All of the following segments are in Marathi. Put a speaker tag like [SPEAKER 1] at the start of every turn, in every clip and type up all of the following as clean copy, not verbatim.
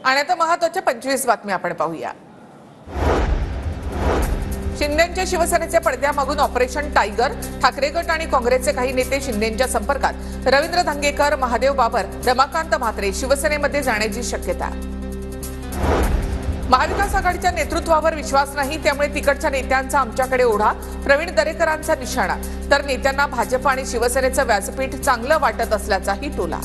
[SPEAKER 1] आणि आता महत्त्वाच्या 25 बातम्या आपण पाहूया। शिंदेंच्या शिवसेनेचे पडद्यामागून ऑपरेशन टायगर, ठाकरे गट आणि काँग्रेसचे काही नेते शिंदेंच्या संपर्कात। रवींद्र धंगेकर, महादेव बाबर, रमाकांत म्हात्रे शिवसेनेमध्ये जाण्याची शक्यता। महाविकास आघाडीच्या नेतृत्वावर विश्वास नाही, त्यामुळे तिकडच्या नेत्यांचा आमच्याकडे ओढा, प्रवीण दरेकरांचा निशाणा। तर नेत्यांना भाजप आणि शिवसेनेचं व्यासपीठ चांगलं वाटत असल्याचाही टोला।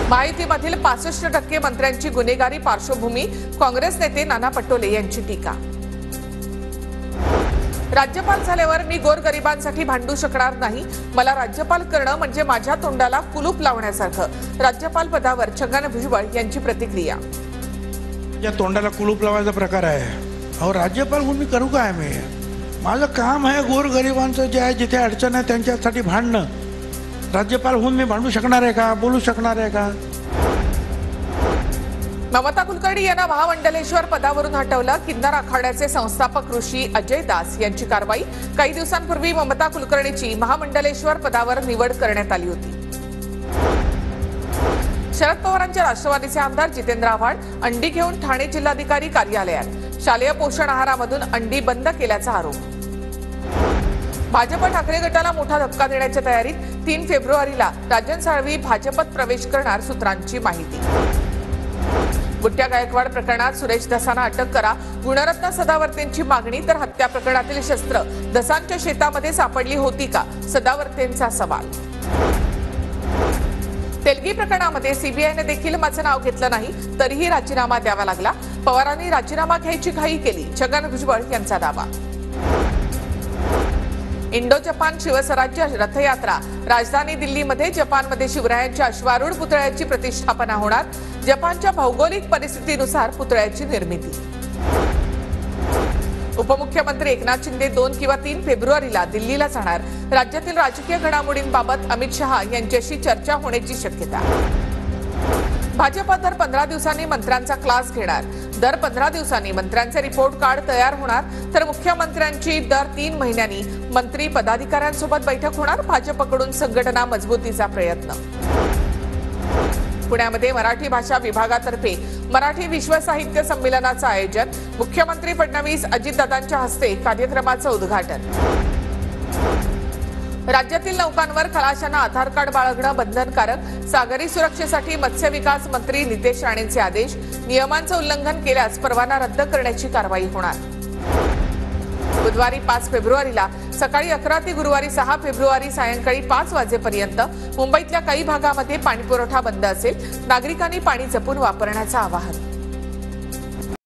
[SPEAKER 1] महायुतीमधील 65% मंत्र्यांची गुन्हेगारी पार्श्वभूमी, काँग्रेस नेते नाना पटोले यांची टीका। राज्यपाल झाल्यावर मी गोरगरिबांसाठी भांडू शकणार नाही, मला राज्यपाल करणं म्हणजे माझ्या तोंडाला कुलूप लावण्यासारखं। राज्यपाल पदावर छगन भुजबळ यांची प्रतिक्रिया।
[SPEAKER 2] या तोंडाला कुलूप लावायचा प्रकार आहे। अहो, राज्यपाल म्हणून मी करू काय? मी माझं काम आहे गोरगरिबांचं जे आहे, जिथे अडचण आहे त्यांच्यासाठी भांडणं। राज्यपाल म्हणून मी भांडू शकणार आहे का? बोलू शकणार आहे का?
[SPEAKER 1] ममता कुलकर्णी यांना महामंडलेश्वर पदावरून हटवलं। किन्नर आखाड्याचे संस्थापक ऋषी अजय दास यांची कारवाई। काही दिवसांपूर्वी ममता कुलकर्णीची महामंडलेश्वर पदावर निवड करण्यात आली होती। शरद पवारांच्या राष्ट्रवादीचे आमदार जितेंद्र आव्हाड अंडी घेऊन ठाणे जिल्हाधिकारी कार्यालयात। शालेय पोषण आहारामधून अंडी बंद केल्याचा आरोप। भाजप ठाकरे गटाला मोठा धक्का देण्याच्या तयारीत। 3 फेब्रुवारीला राजन साळवी भाजपत प्रवेश करणार, सूत्रांची माहिती। बुट्ट्या गायकवाड प्रकरणात सुरेश धसांना अटक करा, गुणरत्न सदावर्तेंची मागणी। तर हत्या प्रकरणातील शस्त्र धसांच्या शेतामध्ये सापडली होती का, सदावर्तेंचा सवाल। तेलगी प्रकरणामध्ये सीबीआयने देखील माझं नाव घेतलं नाही, तरीही राजीनामा द्यावा लागला। पवारांनी राजीनामा घ्यायची घाई केली, छगन भुजबळ यांचा दावा। इंडो जपान शिवस्वराज्य रथयात्रा, राजधानी दिल्लीमध्ये जपानमध्ये शिवरायांच्या अश्वारूढ पुतळ्याची प्रतिष्ठापना होणार। जपानच्या भौगोलिक परिस्थितीनुसार पुतळ्याची निर्मिती। उपमुख्यमंत्री एकनाथ शिंदे 2 किंवा 3 फेब्रुवारीला दिल्लीला जाणार। राज्यातील राजकीय घडामोडींबाबत अमित शहा यांच्याशी चर्चा होण्याची शक्यता। भाजप दर 15 दिवसांनी मंत्र्यांचा क्लास घेणार। दर 15 दिवसांनी मंत्र्यांचे रिपोर्ट कार्ड तयार होणार। तर मुख्यमंत्र्यांची दर 3 महिन्यांनी मंत्री पदाधिकाऱ्यांसोबत बैठक होणार। भाजपकडून संघटना मजबूतीचा प्रयत्न। पुण्यामध्ये मराठी भाषा विभागातर्फे मराठी विश्व साहित्य संमेलनाचं आयोजन। मुख्यमंत्री फडणवीस, अजितदादांच्या हस्ते कार्यक्रमाचं उद्घाटन। राज्यातील नौकांवर खलाशांना आधार कार्ड बाळगणं बंधनकारक। सागरी सुरक्षेसाठी मत्स्य विकास मंत्री नितेश राणेंचे आदेश। नियमांचं उल्लंघन केल्यास परवाना रद्द करण्याची कारवाई होणार। बुधवारी 5 फेब्रुवारीला सकाळी 11 ते गुरुवारी 6 फेब्रुवारी सायंकाळी 5 वाजेपर्यंत मुंबईतल्या काही भागामध्ये पाणीपुरवठा बंद असेल। नागरिकांनी पाणी जपून वापरण्याचं आवाहन।